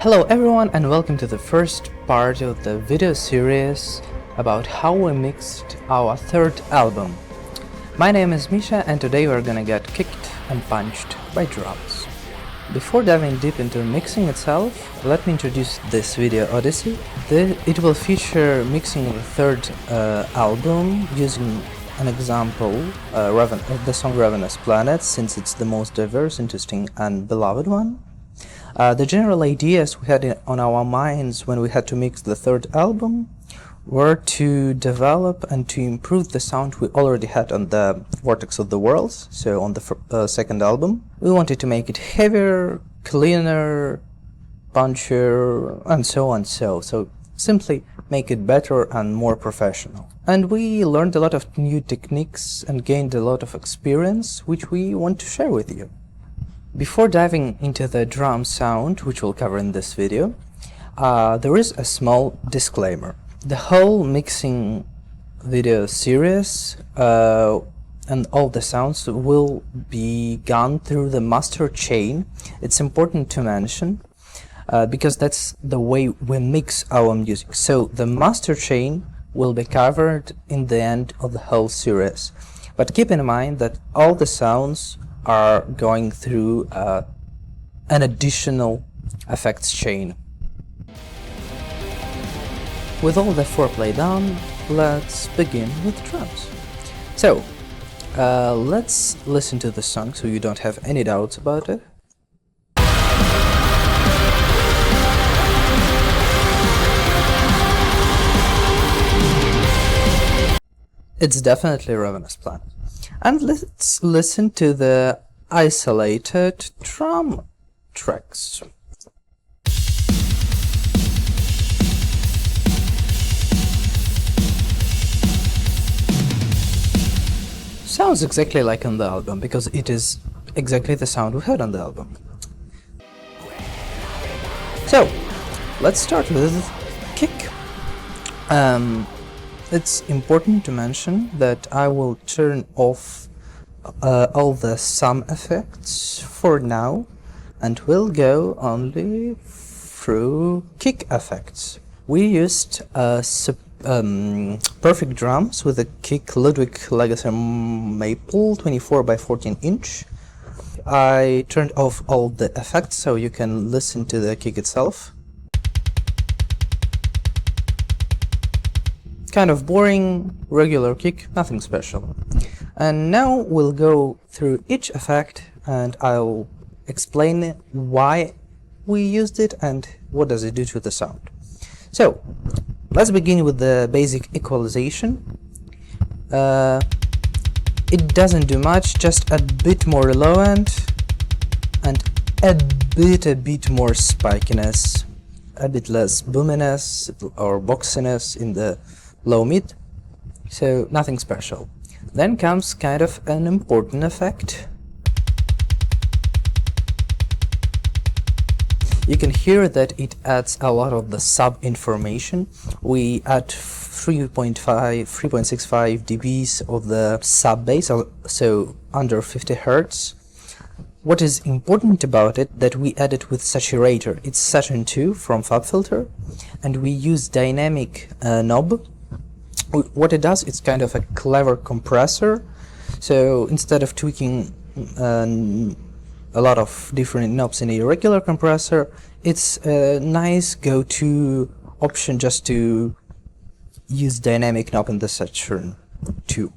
Hello everyone and welcome to the first part of the video series about how we mixed our third album. My name is Misha and today we're gonna get kicked and punched by drums. Before diving deep into mixing itself, let me introduce this video odyssey. It will feature mixing the third album using an example, the song Ravenous Planet, since it's the most diverse, interesting and beloved one. The general ideas we had on our minds when we had to mix the third album were to develop and to improve the sound we already had on the Vortex of the Worlds, so on the second album. We wanted to make it heavier, cleaner, punchier, and so on, so simply make it better and more professional. And we learned a lot of new techniques and gained a lot of experience, which we want to share with you. Before diving into the drum sound, which we'll cover in this video, there is a small disclaimer. The whole mixing video series and all the sounds will be gone through the master chain. It's important to mention because that's the way we mix our music. So the master chain will be covered in the end of the whole series. But keep in mind that all the sounds are going through an additional effects chain. With all the foreplay done, let's begin with drums. So, let's listen to the song so you don't have any doubts about it. It's definitely Ravenous Planet. And let's listen to the isolated drum tracks. Sounds exactly like on the album, because it is exactly the sound we heard on the album. So, let's start with kick. It's important to mention that I will turn off all the sum effects for now and will go only through kick effects. We used perfect drums with a kick Ludwig Legacy Maple 24 by 14 inch. I turned off all the effects so you can listen to the kick itself. Kind of boring, regular kick, nothing special. And now we'll go through each effect and I'll explain why we used it and what does it do to the sound. So, let's begin with the basic equalization. It doesn't do much, just a bit more low end and a bit more spikiness, a bit less boominess or boxiness in the low mid, so nothing special. Then comes kind of an important effect. You can hear that it adds a lot of the sub information. We add 3.65 dBs of the sub bass, so under 50 Hz. What is important about it that we add it with saturator. It's Saturn 2 from FabFilter, and we use dynamic knob. What it does, it's kind of a clever compressor, so instead of tweaking a lot of different knobs in a regular compressor, it's a nice go-to option just to use dynamic knob in the Saturn 2.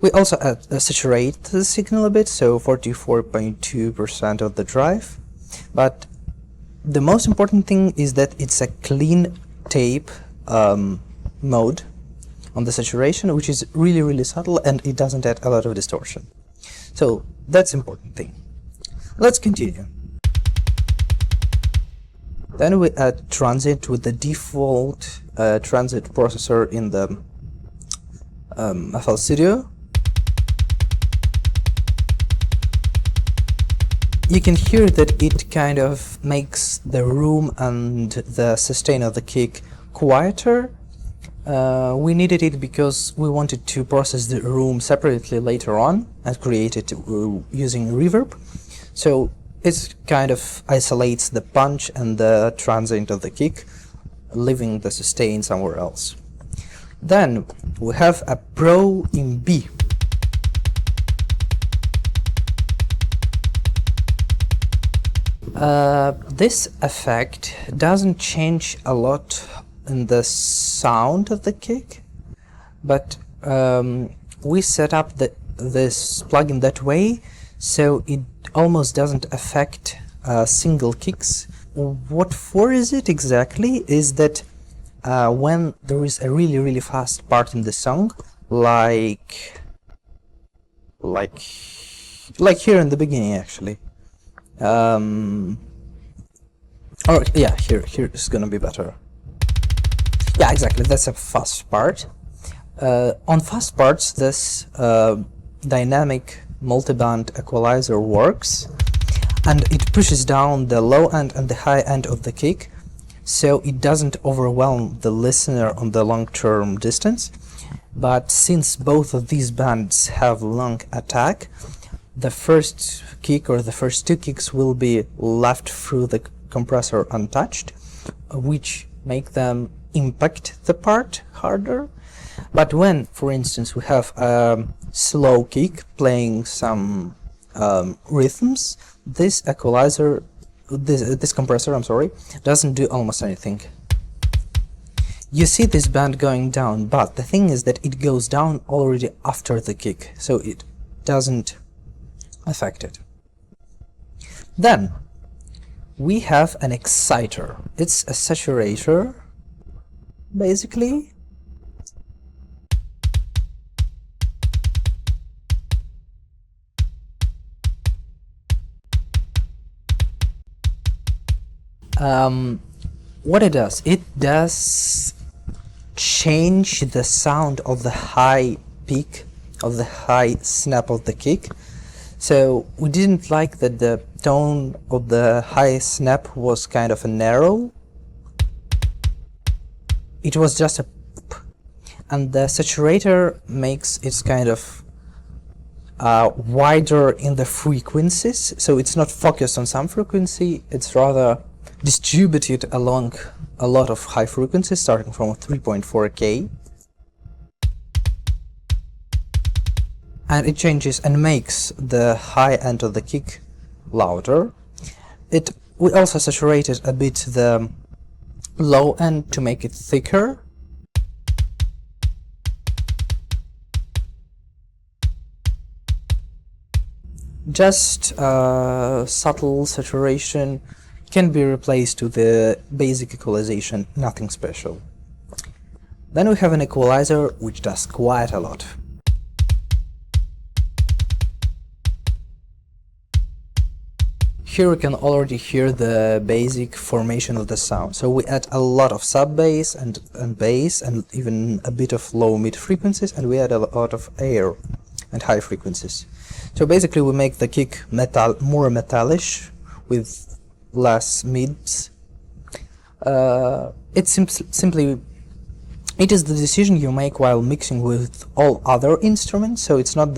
We also saturate the signal a bit, so 44.2% of the drive, but the most important thing is that it's a clean tape mode on the saturation, which is really subtle and it doesn't add a lot of distortion. So that's important thing. Let's continue. Then we add transit with the default transit processor in the FL Studio. You can hear that it kind of makes the room and the sustain of the kick quieter. We needed it because we wanted to process the room separately later on and create it using reverb. So it kind of isolates the punch and the transient of the kick, leaving the sustain somewhere else. Then we have a Pro in B. This effect doesn't change a lot in the sound of the kick, but we set up this plugin that way so it almost doesn't affect single kicks. What for is it exactly is that when there is a really fast part in the song, like here in the beginning actually, or yeah, here is gonna be better. Yeah, exactly, that's a fast part. On fast parts, this dynamic multiband equalizer works, and it pushes down the low end and the high end of the kick, so it doesn't overwhelm the listener on the long-term distance. But since both of these bands have long attack, the first kick or the first two kicks will be left through the compressor untouched, which make them impact the part harder. But when, for instance, we have a slow kick playing some rhythms, this equalizer, this compressor, I'm sorry, doesn't do almost anything. You see this band going down, but the thing is that it goes down already after the kick, so it doesn't affect it. Then we have an exciter. It's a saturator, basically. What it does change the sound of the high peak, of the high snap of the kick. So we didn't like that the tone of the high snap was kind of a narrow. It was just a p, and the saturator makes it kind of wider in the frequencies, so it's not focused on some frequency, it's rather distributed along a lot of high frequencies, starting from 3.4K. And it changes and makes the high end of the kick louder. We also saturated a bit the low end to make it thicker. Just subtle saturation can be replaced with the basic equalization, nothing special. Then we have an equalizer which does quite a lot. Here we can already hear the basic formation of the sound. So we add a lot of sub bass and bass and even a bit of low mid frequencies, and we add a lot of air and high frequencies. So basically we make the kick more metallish with less mids. It is the decision you make while mixing with all other instruments, so it's not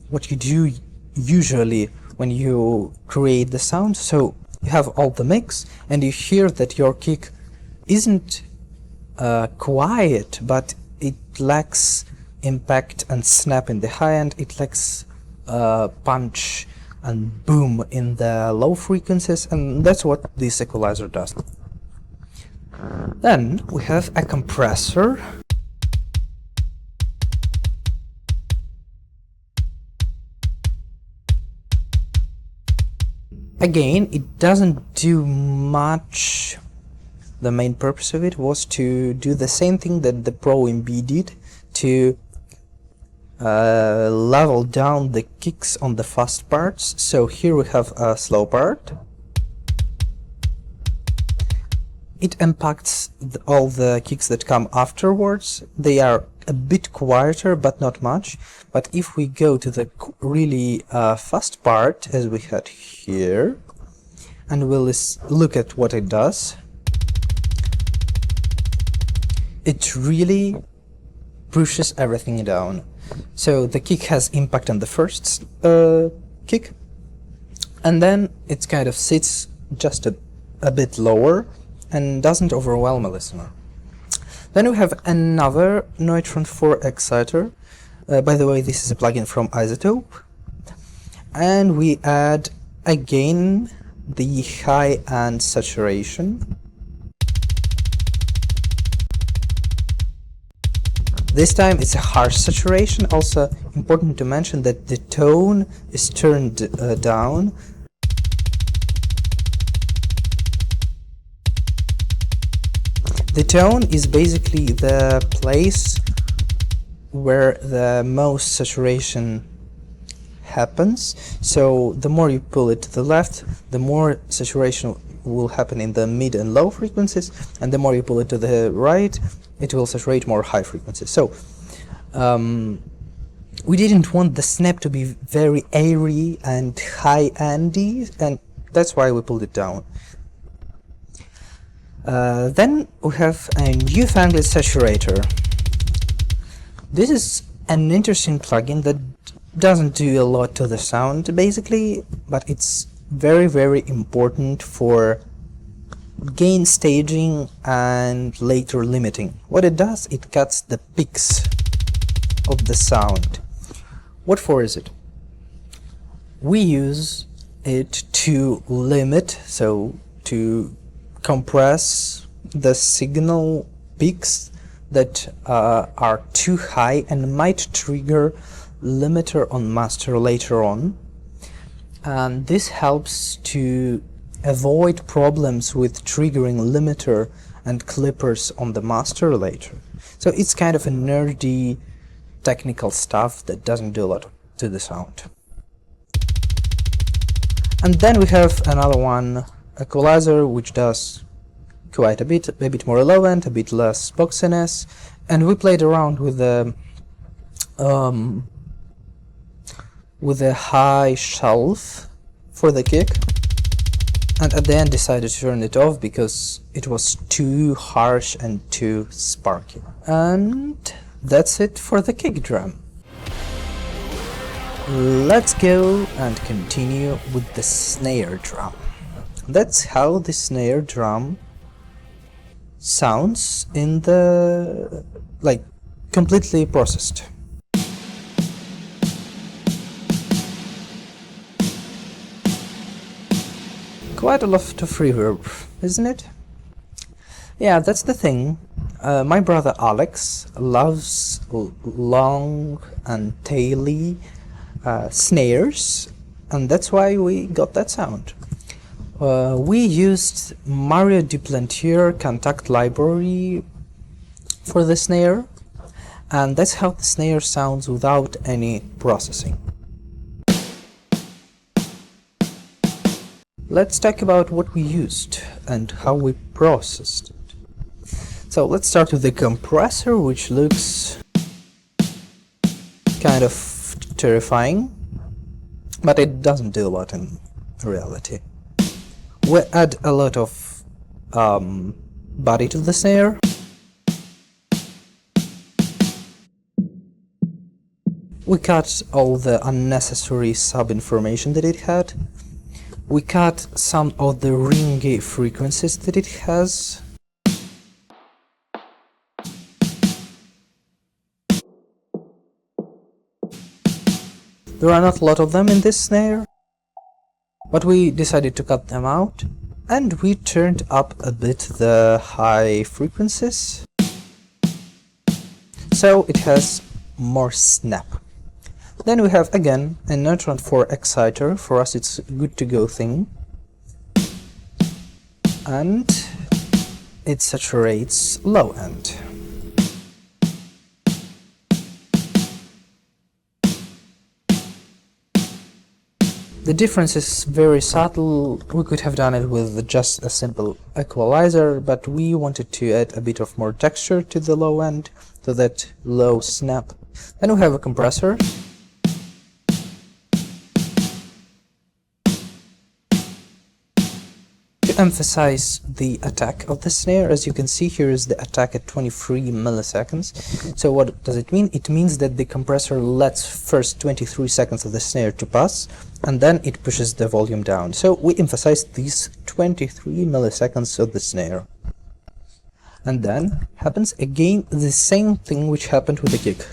what you do usually when you create the sound. So you have all the mix and you hear that your kick isn't quiet, but it lacks impact and snap in the high end, it lacks punch and boom in the low frequencies, and that's what this equalizer does. Then we have a compressor. Again, it doesn't do much. The main purpose of it was to do the same thing that the Pro in B did, to level down the kicks on the fast parts. So here we have a slow part. It impacts all the kicks that come afterwards. They are a bit quieter, but not much. But if we go to the really fast part, as we had here, and we'll look at what it does, it really pushes everything down. So the kick has impact on the first kick, and then it kind of sits just a bit lower and doesn't overwhelm a listener. Then we have another neutron 4 exciter. By the way, this is a plugin from Isotope. And we add again the high end saturation. This time it's a harsh saturation. Also important to mention that the tone is turned down. The tone is basically the place where the most saturation happens. So the more you pull it to the left, the more saturation will happen in the mid and low frequencies, and the more you pull it to the right, it will saturate more high frequencies. So we didn't want the snap to be very airy and high-endy, and that's why we pulled it down. Then we have a newfangled saturator. This is an interesting plugin that doesn't do a lot to the sound basically, but it's very important for gain staging and later limiting. What it does, it cuts the peaks of the sound. What for is it? We use it to limit, so to compress the signal peaks that are too high and might trigger limiter on master later on, and this helps to avoid problems with triggering limiter and clippers on the master later. So it's kind of a nerdy technical stuff that doesn't do a lot to the sound. And then we have another one, equalizer, which does quite a bit more low end, a bit less boxiness, and we played around with the high shelf for the kick, and at the end decided to turn it off because it was too harsh and too sparky. And that's it for the kick drum. Let's go and continue with the snare drum. That's how the snare drum sounds in the, like, completely processed. Quite a lot of reverb, isn't it? Yeah, that's the thing. My brother Alex loves long and taily snares, and that's why we got that sound. We used Mario Duplantier Contact Library for the snare, and that's how the snare sounds without any processing. Let's talk about what we used and how we processed it. So let's start with the compressor, which looks kind of terrifying, but it doesn't do a lot in reality. We add a lot of body to the snare. We cut all the unnecessary sub-information that it had. We cut some of the ringy frequencies that it has. There are not a lot of them in this snare, but we decided to cut them out, and we turned up a bit the high frequencies, so it has more snap. Then we have again a neutron 4 exciter. For us it's a good to go thing, and it saturates low end. The difference is very subtle. We could have done it with just a simple equalizer, but we wanted to add a bit of more texture to the low end, to that low snap. Then we have a compressor. To emphasize the attack of the snare. As you can see, here is the attack at 23 milliseconds. So what does it mean? It means that the compressor lets first 23 seconds of the snare to pass, and then it pushes the volume down. So we emphasize these 23 milliseconds of the snare. And then happens again the same thing which happened with the kick.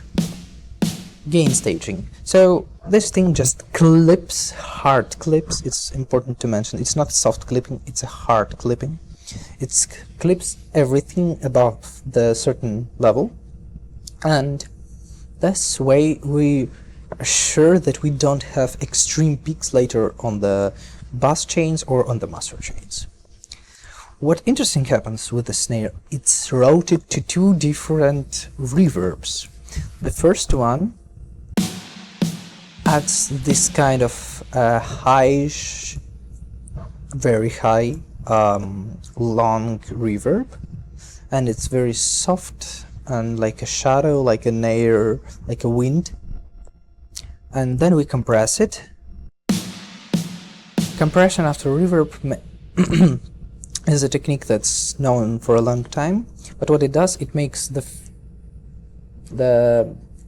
Gain staging. So this thing just clips, hard clips. It's important to mention, it's not soft clipping, it's a hard clipping. It clips everything above the certain level, and this way we are sure that we don't have extreme peaks later on the bass chains or on the master chains. What interesting happens with the snare, it's routed to two different reverbs. The first one adds this kind of high, very high, long reverb, and it's very soft and like a shadow, like an air, like a wind. And then we compress it. Compression after reverb is a technique that's known for a long time, but what it does, it makes the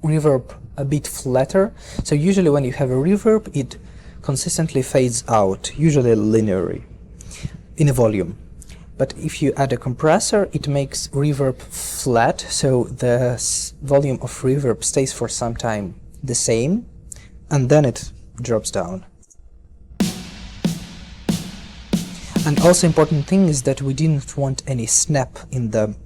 reverb a bit flatter. So usually when you have a reverb, it consistently fades out, usually linearly, in a volume. But if you add a compressor, it makes reverb flat, so the volume of reverb stays for some time the same, and then it drops down. And also important thing is that we didn't want any snap in the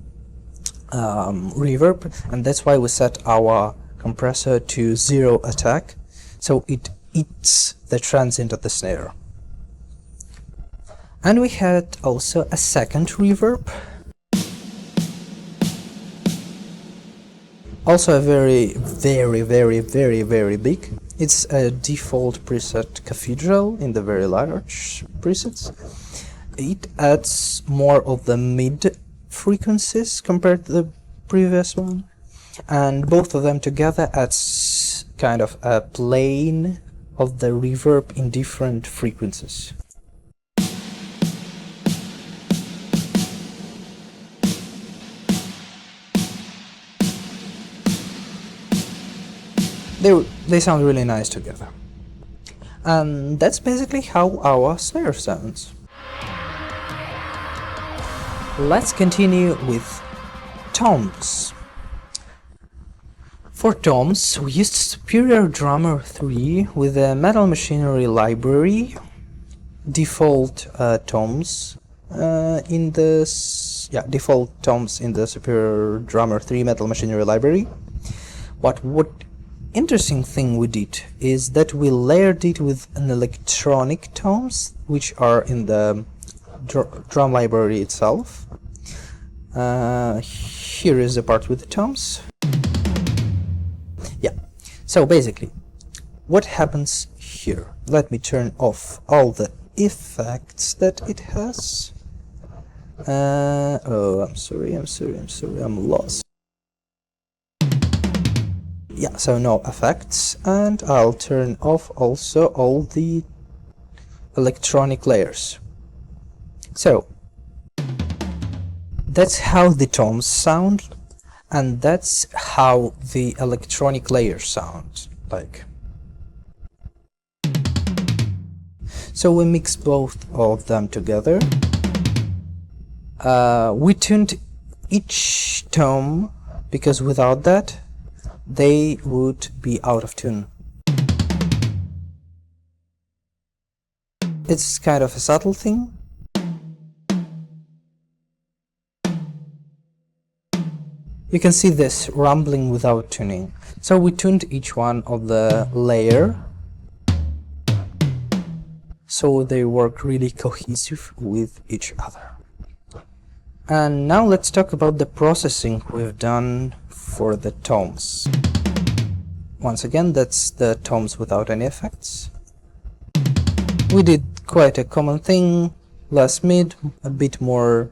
reverb, and that's why we set our compressor to 0 attack, so it eats the transient of the snare. And we had also a second reverb, also a very big. It's a default preset cathedral in the very large presets. It adds more of the mid frequencies compared to the previous one, and both of them together adds kind of a plane of the reverb in different frequencies. They sound really nice together. And that's basically how our snare sounds. Let's continue with toms. For toms, we used Superior Drummer 3 with a Metal Machinery library, default toms in the Superior Drummer 3 Metal Machinery library. What interesting thing we did is that we layered it with an electronic toms, which are in the drum library itself. Here is the part with the toms. Yeah, so basically, what happens here? Let me turn off all the effects that it has. Oh, I'm sorry, I'm lost. Yeah, so no effects, and I'll turn off also all the electronic layers. So that's how the toms sound, and that's how the electronic layers sound like. So we mix both of them together. We tuned each tom, because without that they would be out of tune. It's kind of a subtle thing. You can see this rumbling without tuning. So we tuned each one of the layer so they work really cohesive with each other. And now let's talk about the processing we've done for the toms. Once again, that's the toms without any effects. We did quite a common thing, less mid, a bit more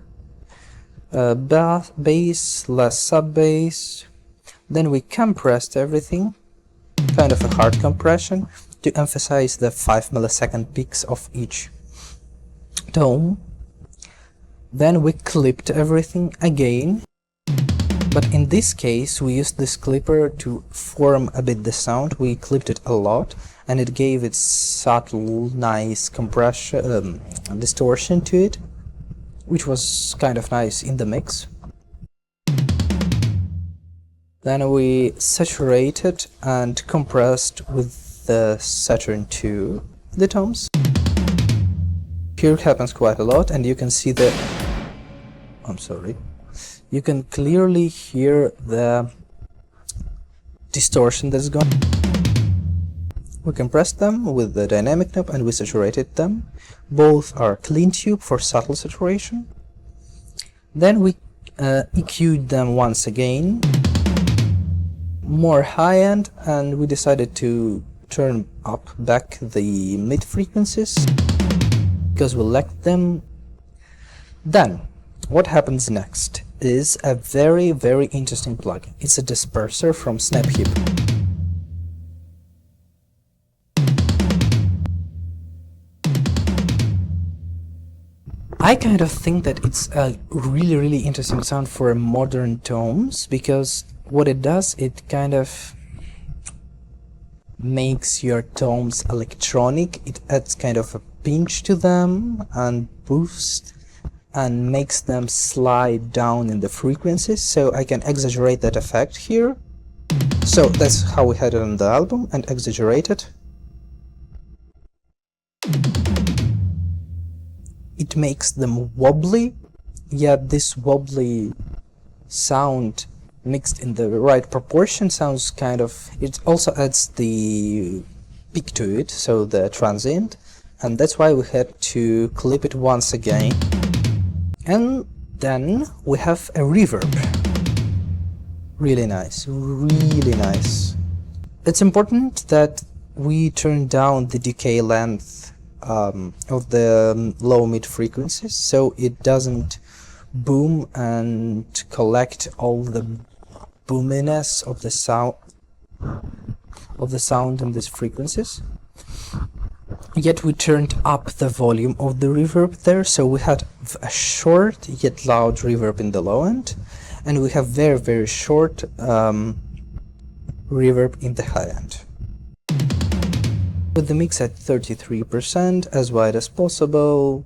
bass, less sub-bass. Then we compressed everything, kind of a hard compression, to emphasize the 5 millisecond peaks of each tone. Then we clipped everything again, but in this case we used this clipper to form a bit the sound. We clipped it a lot and it gave it subtle, nice compression, distortion to it, which was kind of nice in the mix. Then we saturated and compressed with the Saturn II the tones. Here it happens quite a lot, and you can see the... You can clearly hear the distortion that's gone. We compressed them with the dynamic knob and we saturated them. Both are clean tube for subtle saturation. Then we EQ'd them once again, more high-end, and we decided to turn up back the mid frequencies because we lacked them. Then what happens next is a very interesting plugin. It's a disperser from Snap-Hip. I kind of think that it's a really interesting sound for modern tones, because what it does, it kind of makes your tones electronic. It adds kind of a pinch to them and boost and makes them slide down in the frequencies, so I can exaggerate that effect here. So that's how we had it on the album, and exaggerate it. It makes them wobbly, yet this wobbly sound mixed in the right proportion sounds kind of... It also adds the peak to it, so the transient, and that's why we had to clip it once again. And then we have a reverb. Really nice, really nice. It's important that we turn down the decay length of the low-mid frequencies, so it doesn't boom and collect all the boominess of the sound in these frequencies. Yet we turned up the volume of the reverb there, so we had a short yet loud reverb in the low end, and we have very short reverb in the high end. With the mix at 33%, as wide as possible,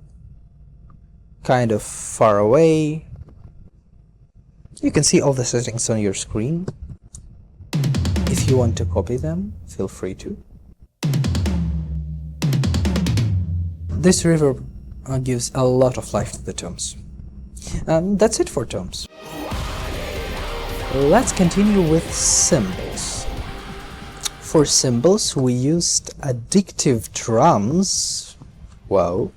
kind of far away. You can see all the settings on your screen. If you want to copy them, feel free to. This reverb gives a lot of life to the tones. And that's it for tones. Let's continue with cymbals. For cymbals we used addictive drums. Wow.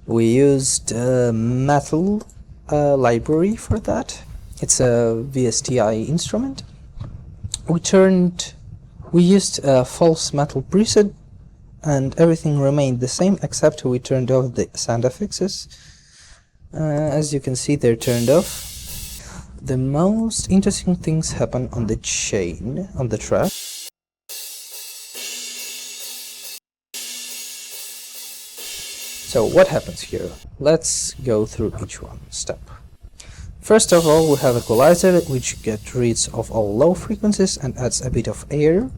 We used a metal library for that. It's a VSTI instrument. We used a false metal preset, and everything remained the same except we turned off the sound effects. As you can see, they're turned off. The most interesting things happen on the chain, on the track. So what happens here? Let's go through each one step. First of all, we have an equalizer which gets rid of all low frequencies and adds a bit of air.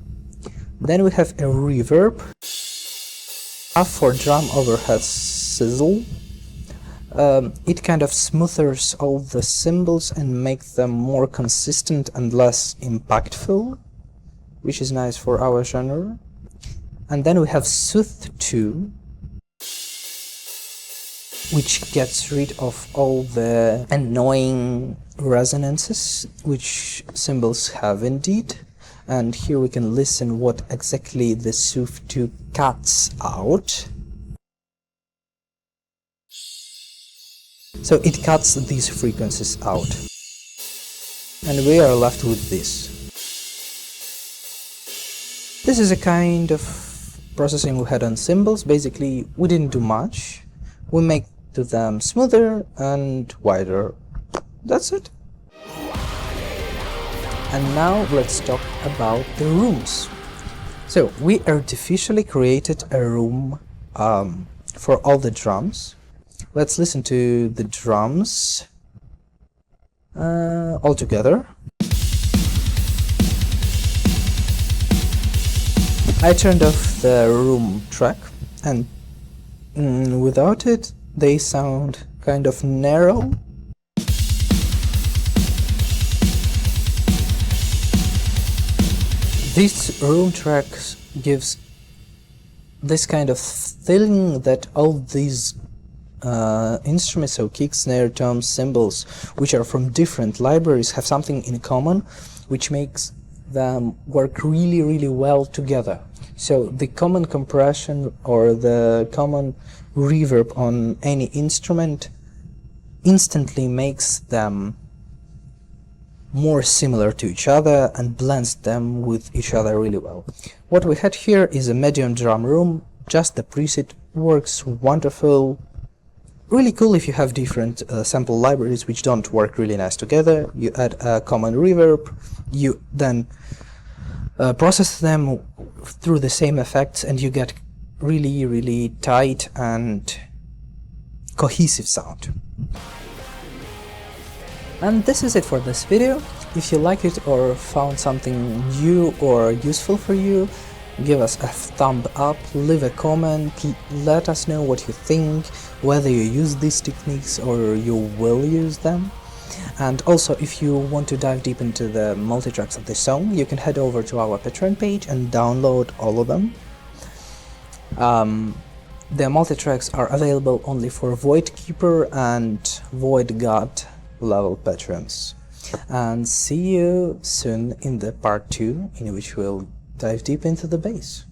Then we have a reverb for drum overhead sizzle. It kind of smooths all the cymbals and makes them more consistent and less impactful, which is nice for our genre. And then we have Soothe 2, which gets rid of all the annoying resonances which cymbals have indeed. And here we can listen what exactly the Soothe 2 cuts out. So it cuts these frequencies out. And we are left with this. This is a kind of processing we had on cymbals. Basically, we didn't do much. We make them smoother and wider. That's it. And now let's talk about the rooms. So we artificially created a room for all the drums. Let's listen to the drums all together. I turned off the room track, and without it they sound kind of narrow. This room track gives this kind of feeling that all these instruments, so kick, snare, toms, cymbals, which are from different libraries, have something in common, which makes them work really well together. So the common compression or the common reverb on any instrument instantly makes them more similar to each other and blends them with each other really well. What we had here is a medium drum room, just the preset, works wonderful. Really cool if you have different sample libraries which don't work really nice together. You add a common reverb, you then process them through the same effects, and you get really tight and cohesive sound. And this is it for this video. If you liked it or found something new or useful for you, give us a thumb up, leave a comment, let us know what you think, whether you use these techniques or you will use them. And also, if you want to dive deep into the multitracks of the song, you can head over to our Patreon page and download all of them. The multitracks are available only for Void Keeper and Void God level patrons. And see you soon in the part 2, in which we'll dive deep into the bass.